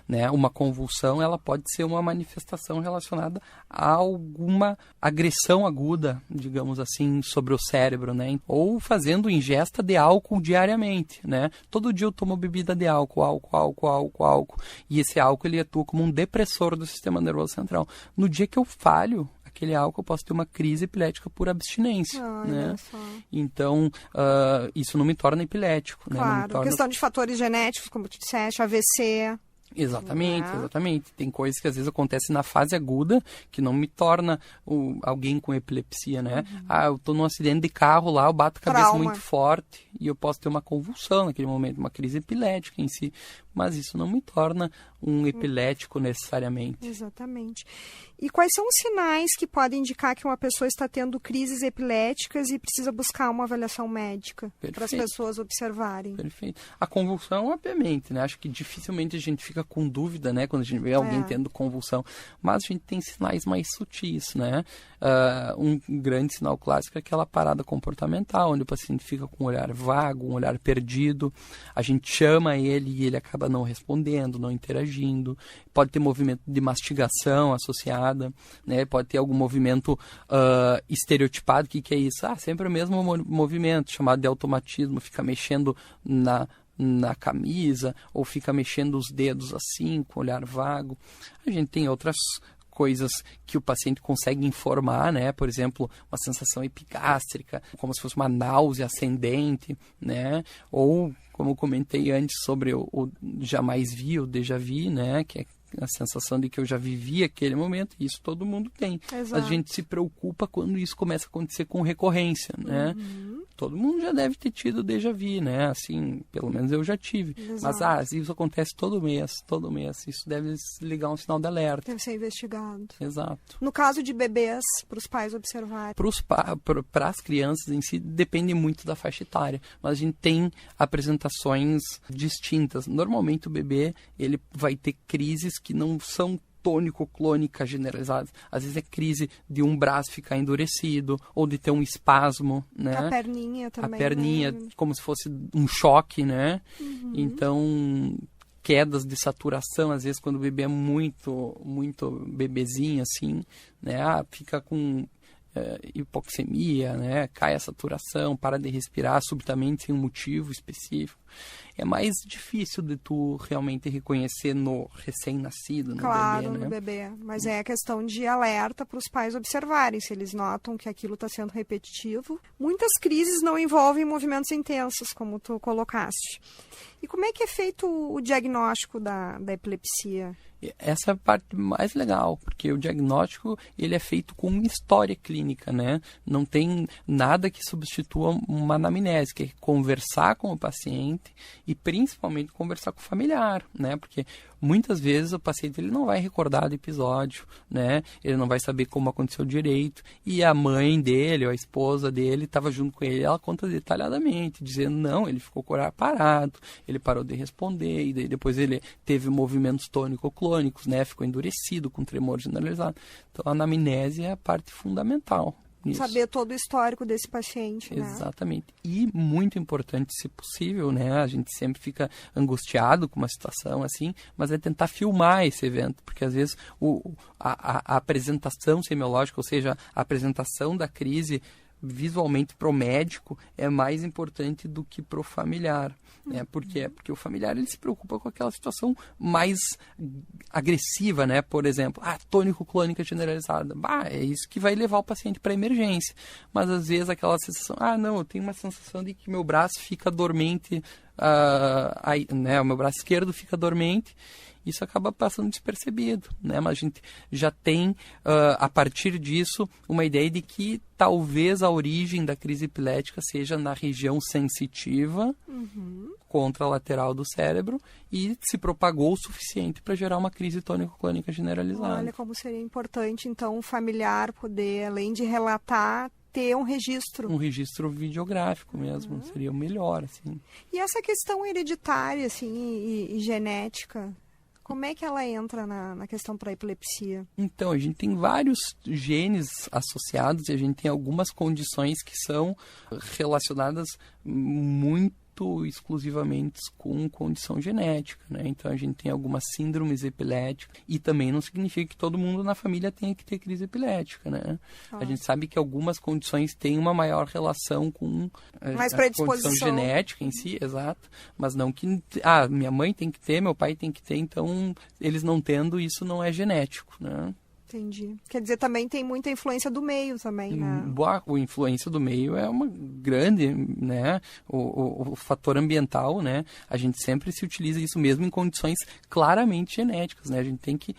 né? Uma convulsão, ela pode ser uma manifestação relacionada a alguma agressão aguda, digamos assim, sobre o cérebro, né? Ou fazendo ingesta de álcool diariamente, né? Todo dia eu tomo bebida de álcool. E esse álcool, ele atua como um depressor do sistema nervoso central. No dia que eu falho aquele álcool, eu posso ter uma crise epilética por abstinência, né? Então, isso não me torna epilético, né? Claro, questão de fatores genéticos, como tu disseste, AVC... Exatamente. Tem coisas que às vezes acontecem na fase aguda que não me torna alguém com epilepsia, né? Eu tô num acidente de carro lá, eu bato a cabeça muito forte e eu posso ter uma convulsão naquele momento, uma crise epilética em si. Mas isso não me torna um epilético necessariamente. Exatamente. E quais são os sinais que podem indicar que uma pessoa está tendo crises epiléticas e precisa buscar uma avaliação médica para as pessoas observarem? Perfeito. A convulsão, obviamente, né? Acho que dificilmente a gente fica com dúvida, né? Quando a gente vê alguém tendo convulsão. Mas a gente tem sinais mais sutis, né? Um grande sinal clássico é aquela parada comportamental, onde o paciente fica com um olhar vago, um olhar perdido. A gente chama ele e ele acaba não respondendo, não interagindo. Pode ter movimento de mastigação associada, né? Pode ter algum movimento estereotipado. O que é isso? Sempre o mesmo movimento, chamado de automatismo. Fica mexendo na camisa, ou fica mexendo os dedos assim, com olhar vago. A gente tem outras coisas que o paciente consegue informar, né? Por exemplo, uma sensação epigástrica, como se fosse uma náusea ascendente, né? Ou, como eu comentei antes, sobre o jamais vi, o déjà vu, né? Que é a sensação de que eu já vivi aquele momento, e isso todo mundo tem. Exato. A gente se preocupa quando isso começa a acontecer com recorrência, né? Todo mundo já deve ter tido déjà vu, né? Assim, pelo menos eu já tive. Exato. Mas, isso acontece todo mês. Isso deve ligar um sinal de alerta. Deve ser investigado. Exato. No caso de bebês, para os pais observarem. Para as crianças em si, depende muito da faixa etária. Mas a gente tem apresentações distintas. Normalmente o bebê, ele vai ter crises que não são tônico-clônica generalizadas. Às vezes é crise de um braço ficar endurecido, ou de ter um espasmo, né? A perninha também. A perninha, né? como se fosse um choque, né? Então, quedas de saturação, às vezes quando o bebê é muito bebezinho, assim, né? Fica com hipoxemia, né? Cai a saturação, para de respirar subitamente sem um motivo específico. É mais difícil de tu realmente reconhecer no recém-nascido, no claro, bebê, né? no bebê. Mas é a questão de alerta para os pais observarem, se eles notam que aquilo está sendo repetitivo. Muitas crises não envolvem movimentos intensos, como tu colocaste. E como é que é feito o diagnóstico da epilepsia? Essa é a parte mais legal, porque o diagnóstico, ele é feito com uma história clínica, né? Não tem nada que substitua uma anamnese, que é conversar com o paciente e principalmente conversar com o familiar, né? Porque muitas vezes o paciente, ele não vai recordar do episódio, né? Ele não vai saber como aconteceu direito, e a mãe dele ou a esposa dele estava junto com ele, ela conta detalhadamente, dizendo, não, ele ficou com o olhar parado, ele parou de responder, e daí depois ele teve movimentos tônico-clônicos, né? Ficou endurecido, com tremor generalizado. Então a anamnese é a parte fundamental. Isso. Saber todo o histórico desse paciente, né? Exatamente. E muito importante, se possível, né? A gente sempre fica angustiado com uma situação assim, mas é tentar filmar esse evento, porque às vezes a apresentação semiológica, ou seja, a apresentação da crise visualmente para o médico é mais importante do que para o familiar. Né? Por quê? Porque o familiar, ele se preocupa com aquela situação mais agressiva, né? Por exemplo, tônico-clônica generalizada. É isso que vai levar o paciente para emergência. Mas às vezes aquela sensação, não, eu tenho uma sensação de que meu braço fica dormente, né? O meu braço esquerdo fica dormente. Isso acaba passando despercebido, né? Mas a gente já tem, a partir disso, uma ideia de que talvez a origem da crise epilética seja na região sensitiva, contralateral do cérebro, e se propagou o suficiente para gerar uma crise tônico-clônica generalizada. Olha como seria importante, então, o familiar poder, além de relatar, ter um registro. Um registro videográfico mesmo, seria o melhor, assim. E essa questão hereditária, assim, e genética... Como é que ela entra na questão para a epilepsia? Então, a gente tem vários genes associados e a gente tem algumas condições que são relacionadas muito feito exclusivamente com condição genética, né? Então a gente tem algumas síndromes epiléticas e também não significa que todo mundo na família tenha que ter crise epilética, né? A gente sabe que algumas condições têm uma maior relação com a condição genética em si, exato, mas não que minha mãe tem que ter, meu pai tem que ter, então eles não tendo, isso não é genético, né? Entendi. Quer dizer, também tem muita influência do meio também, né? A influência do meio é uma grande, né? O fator ambiental, né? A gente sempre se utiliza isso mesmo em condições claramente genéticas, né? A gente tem que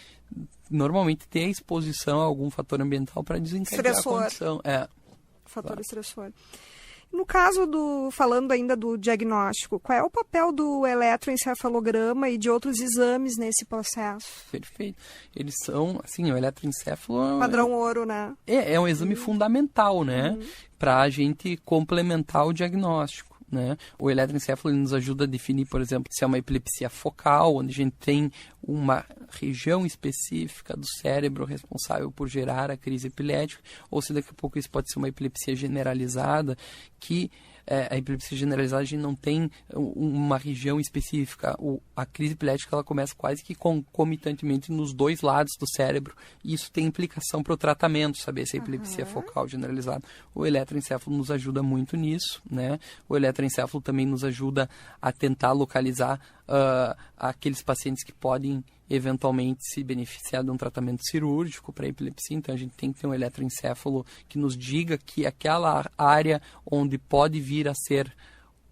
normalmente ter a exposição a algum fator ambiental para desencadear a condição. Fator estressor. No caso falando ainda do diagnóstico, qual é o papel do eletroencefalograma e de outros exames nesse processo? Perfeito. Eles são, assim, o eletroencefalo... Padrão ouro, né? É um exame fundamental, né? Para a gente complementar o diagnóstico. Né? O eletroencefalo nos ajuda a definir, por exemplo, se é uma epilepsia focal, onde a gente tem uma região específica do cérebro responsável por gerar a crise epilética, ou se daqui a pouco isso pode ser uma epilepsia generalizada, que a epilepsia generalizada a gente não tem uma região específica. A crise epilética ela começa quase que concomitantemente nos dois lados do cérebro, e isso tem implicação para o tratamento, saber se é epilepsia focal generalizada. O eletroencefalo nos ajuda muito nisso, né? O eletroencefalo também nos ajuda a tentar localizar aqueles pacientes que podem eventualmente se beneficiar de um tratamento cirúrgico para epilepsia. Então a gente tem que ter um eletroencefalo que nos diga que aquela área onde pode vir a ser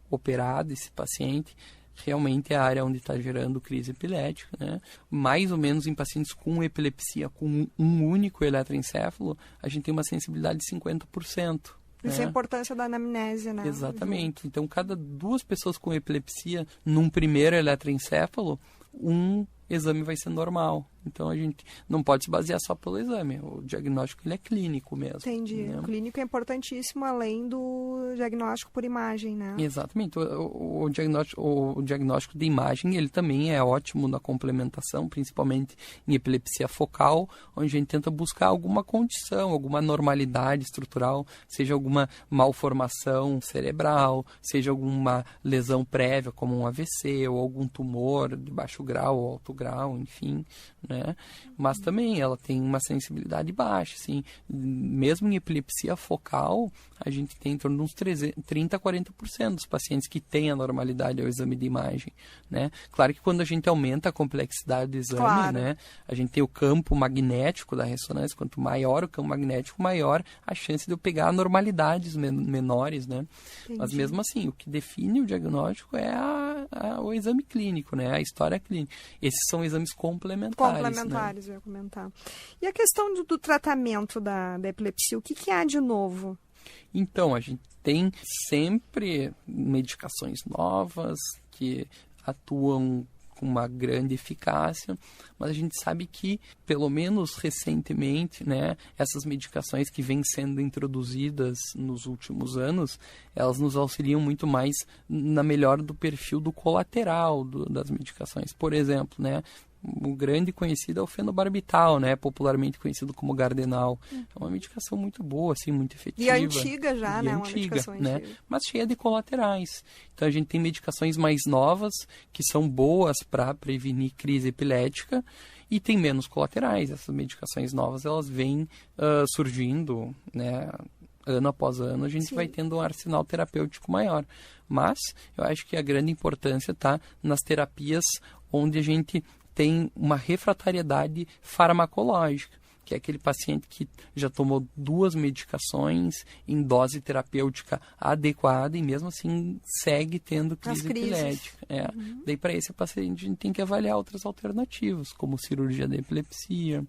operado esse paciente realmente é a área onde está gerando crise epilética, né? Mais ou menos em pacientes com epilepsia com um único eletroencefalo, a gente tem uma sensibilidade de 50%. Isso é a importância da anamnese, né? Exatamente. Então, cada 2 pessoas com epilepsia, num primeiro eletroencefalo, um exame vai ser normal. Então, a gente não pode se basear só pelo exame. O diagnóstico ele é clínico mesmo. Entendi. Né? O clínico é importantíssimo, além do diagnóstico por imagem, né? Exatamente. O diagnóstico de imagem, ele também é ótimo na complementação, principalmente em epilepsia focal, onde a gente tenta buscar alguma condição, alguma normalidade estrutural, seja alguma malformação cerebral, seja alguma lesão prévia, como um AVC, ou algum tumor de baixo grau ou alto grau, enfim, né? Mas também ela tem uma sensibilidade baixa, assim. Mesmo em epilepsia focal, a gente tem em torno de uns 30 a 40% dos pacientes que têm a normalidade ao exame de imagem, né? Claro que quando a gente aumenta a complexidade do exame, né? A gente tem o campo magnético da ressonância, quanto maior o campo magnético, maior a chance de eu pegar anormalidades menores, né? Entendi. Mas mesmo assim, o que define o diagnóstico é o exame clínico, né? A história clínica. Esses são exames complementares. Complementares, né? Eu ia comentar. E a questão do tratamento da epilepsia, o que há de novo? Então, a gente tem sempre medicações novas que atuam com uma grande eficácia, mas a gente sabe que, pelo menos recentemente, né, essas medicações que vêm sendo introduzidas nos últimos anos, elas nos auxiliam muito mais na melhora do perfil do colateral das medicações. Por exemplo, né, o grande conhecido é o fenobarbital, né? Popularmente conhecido como Gardenal. É uma medicação muito boa, assim, muito efetiva. E antiga já, né? Uma medicação né? Antiga. Mas cheia de colaterais. Então a gente tem medicações mais novas que são boas para prevenir crise epilética e tem menos colaterais. Essas medicações novas, elas vêm surgindo, né? Ano após ano, a gente vai tendo um arsenal terapêutico maior. Mas eu acho que a grande importância está nas terapias onde a gente tem uma refratariedade farmacológica, que é aquele paciente que já tomou 2 medicações em dose terapêutica adequada e mesmo assim segue tendo crise epilética. Daí para esse paciente a gente tem que avaliar outras alternativas, como cirurgia da epilepsia,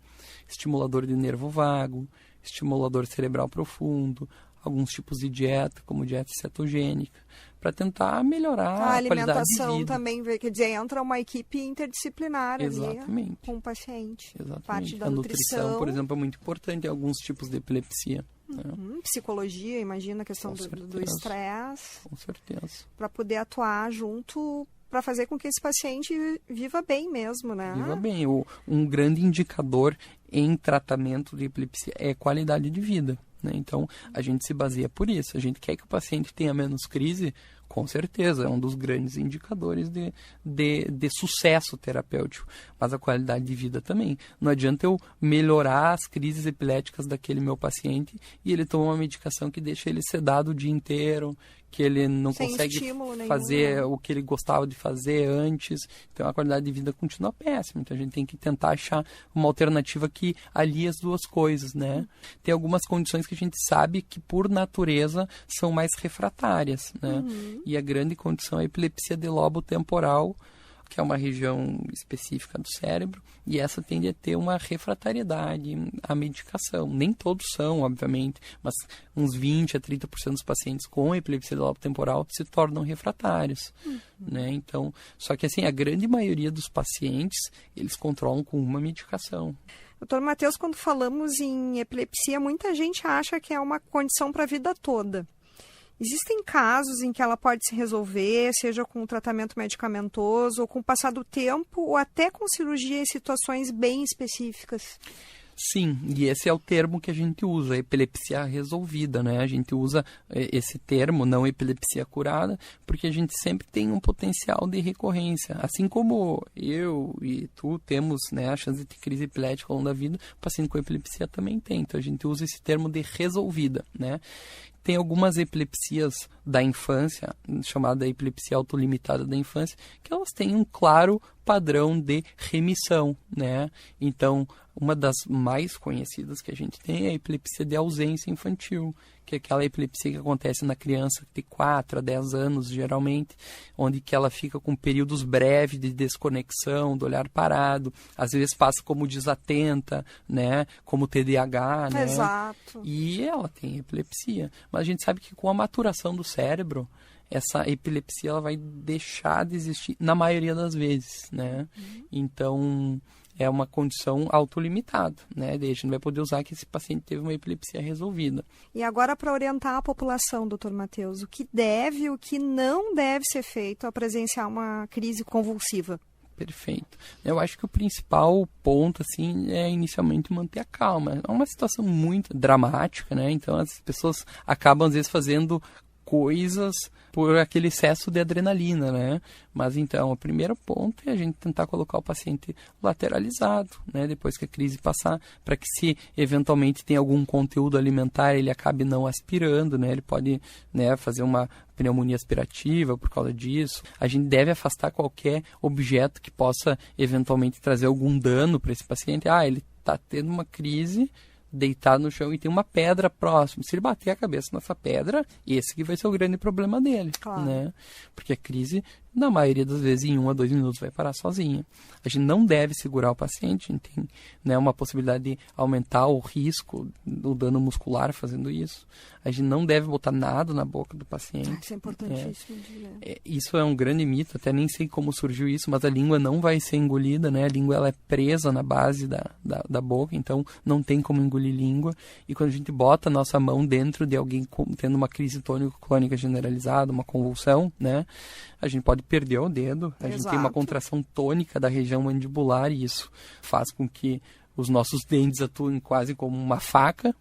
estimulador de nervo vago, estimulador cerebral profundo, alguns tipos de dieta, como dieta cetogênica, para tentar melhorar a qualidade de vida. A alimentação também, quer dizer, entra uma equipe interdisciplinar ali com o paciente. Exatamente. Parte da nutrição, por exemplo, é muito importante em alguns tipos de epilepsia. Né? Psicologia, imagina a questão do estresse. Com certeza. Para poder atuar junto, para fazer com que esse paciente viva bem mesmo, né? Viva bem. Um grande indicador em tratamento de epilepsia é qualidade de vida. Né? Então, a gente se baseia por isso. A gente quer que o paciente tenha menos crise, Com certeza, é um dos grandes indicadores de sucesso terapêutico, mas a qualidade de vida também. Não adianta eu melhorar as crises epiléticas daquele meu paciente e ele toma uma medicação que deixa ele sedado o dia inteiro, que ele não consegue fazer o que ele gostava de fazer antes. Então a qualidade de vida continua péssima. Então a gente tem que tentar achar uma alternativa que alie as duas coisas, né? Tem algumas condições que a gente sabe que por natureza são mais refratárias, né? E a grande condição é a epilepsia de lobo temporal, que é uma região específica do cérebro, e essa tende a ter uma refratariedade à medicação. Nem todos são, obviamente, mas uns 20 a 30% dos pacientes com epilepsia do lobo temporal se tornam refratários, né? Então, só que assim, a grande maioria dos pacientes, eles controlam com uma medicação. Doutor Matheus, quando falamos em epilepsia, muita gente acha que é uma condição para a vida toda. Existem casos em que ela pode se resolver, seja com tratamento medicamentoso, ou com o passar do tempo, ou até com cirurgia em situações bem específicas. Sim, e esse é o termo que a gente usa, epilepsia resolvida, né? A gente usa esse termo, não epilepsia curada, porque a gente sempre tem um potencial de recorrência. Assim como eu e tu temos, né, a chance de ter crise epilética ao longo da vida, o paciente com epilepsia também tem. Então a gente usa esse termo de resolvida, né? Tem algumas epilepsias da infância, chamada epilepsia autolimitada da infância, que elas têm um claro padrão de remissão, né? Então, uma das mais conhecidas que a gente tem é a epilepsia de ausência infantil, que é aquela epilepsia que acontece na criança de 4 a 10 anos, geralmente, onde que ela fica com períodos breves de desconexão, do olhar parado, às vezes passa como desatenta, né? Como TDAH, né? Exato. E ela tem epilepsia. Mas a gente sabe que com a maturação do cérebro, essa epilepsia ela vai deixar de existir na maioria das vezes, né? Então, é uma condição autolimitada, né? Daí a gente não vai poder usar que esse paciente teve uma epilepsia resolvida. E agora, para orientar a população, doutor Matheus, o que deve e o que não deve ser feito ao presenciar uma crise convulsiva? Perfeito. Eu acho que o principal ponto, assim, é inicialmente manter a calma. É uma situação muito dramática, né? Então as pessoas acabam, às vezes, fazendo coisas por aquele excesso de adrenalina, né? Mas então, o primeiro ponto é a gente tentar colocar o paciente lateralizado, né? Depois que a crise passar, para que se eventualmente tem algum conteúdo alimentar, ele acabe não aspirando, né? Ele pode, né, fazer uma pneumonia aspirativa por causa disso. A gente deve afastar qualquer objeto que possa eventualmente trazer algum dano para esse paciente. Ele está tendo uma crise, deitado no chão e tem uma pedra próxima. Se ele bater a cabeça nessa pedra, esse que vai ser o grande problema dele, claro, né? Porque a crise, na maioria das vezes, em 1 a 2 minutos vai parar sozinha. A gente não deve segurar o paciente, a gente tem, né, uma possibilidade de aumentar o risco do dano muscular fazendo isso. A gente não deve botar nada na boca do paciente. Isso é importantíssimo. Isso é um grande mito, até nem sei como surgiu isso, mas a língua não vai ser engolida, né? A língua ela é presa na base da boca, então não tem como engolir língua. E quando a gente bota a nossa mão dentro de alguém tendo uma crise tônico-clônica generalizada, uma convulsão, né? A gente pode perder o dedo, a gente tem uma contração tônica da região mandibular e isso faz com que os nossos dentes atuem quase como uma faca.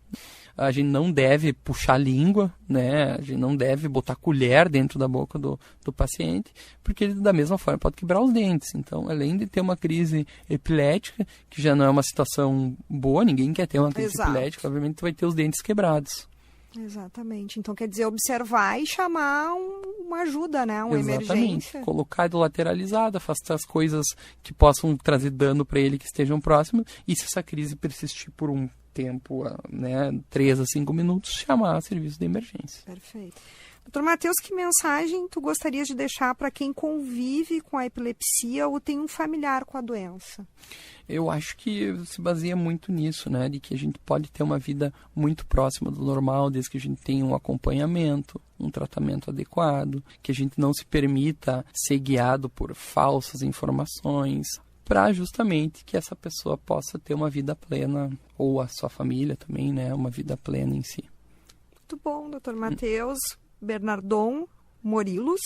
A gente não deve puxar a língua, né? A gente não deve botar colher dentro da boca do paciente, porque ele, da mesma forma, pode quebrar os dentes. Então, além de ter uma crise epilética, que já não é uma situação boa, ninguém quer ter uma crise epilética, obviamente vai ter os dentes quebrados. Exatamente. Então, quer dizer, observar e chamar uma ajuda, né? Uma emergência. Colocar ele lateralizado, afastar as coisas que possam trazer dano para ele que estejam próximas. E se essa crise persistir por um tempo, né, 3 a 5 minutos, chamar serviço de emergência. Perfeito. Doutor Matheus, que mensagem tu gostarias de deixar para quem convive com a epilepsia ou tem um familiar com a doença? Eu acho que se baseia muito nisso, né? De que a gente pode ter uma vida muito próxima do normal, desde que a gente tenha um acompanhamento, um tratamento adequado, que a gente não se permita ser guiado por falsas informações, para justamente que essa pessoa possa ter uma vida plena, ou a sua família também, né? Uma vida plena em si. Muito bom, doutor Matheus Bernardon Morilos.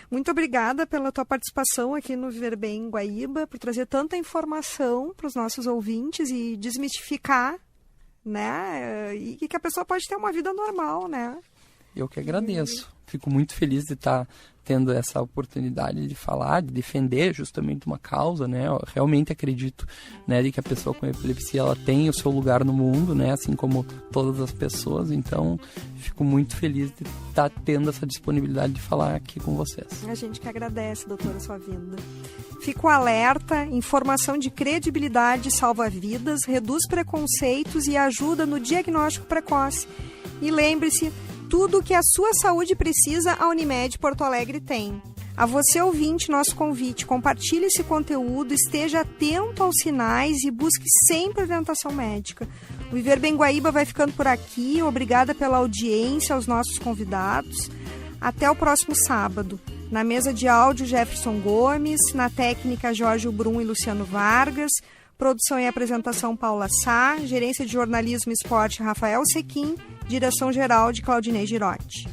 Muito obrigada pela tua participação aqui no Viver Bem Guaíba, por trazer tanta informação para os nossos ouvintes e desmistificar, né? E que a pessoa pode ter uma vida normal, né? Eu que agradeço. Fico muito feliz de estar tendo essa oportunidade de falar, de defender justamente uma causa, né? Eu realmente acredito, né, de que a pessoa com epilepsia ela tem o seu lugar no mundo, né, assim como todas as pessoas. Então, fico muito feliz de estar tendo essa disponibilidade de falar aqui com vocês. A gente que agradece, doutora, sua vinda. Fico alerta, informação de credibilidade salva vidas, reduz preconceitos e ajuda no diagnóstico precoce. E lembre-se, tudo que a sua saúde precisa, a Unimed Porto Alegre tem. A você, ouvinte, nosso convite, compartilhe esse conteúdo, esteja atento aos sinais e busque sempre orientação médica. O Viver Bem Guaíba vai ficando por aqui. Obrigada pela audiência aos nossos convidados. Até o próximo sábado. Na mesa de áudio, Jefferson Gomes, na técnica, Jorge Brum e Luciano Vargas, produção e apresentação, Paula Sá, gerência de jornalismo e esporte, Rafael Sequim, direção-geral de Claudinei Girotti.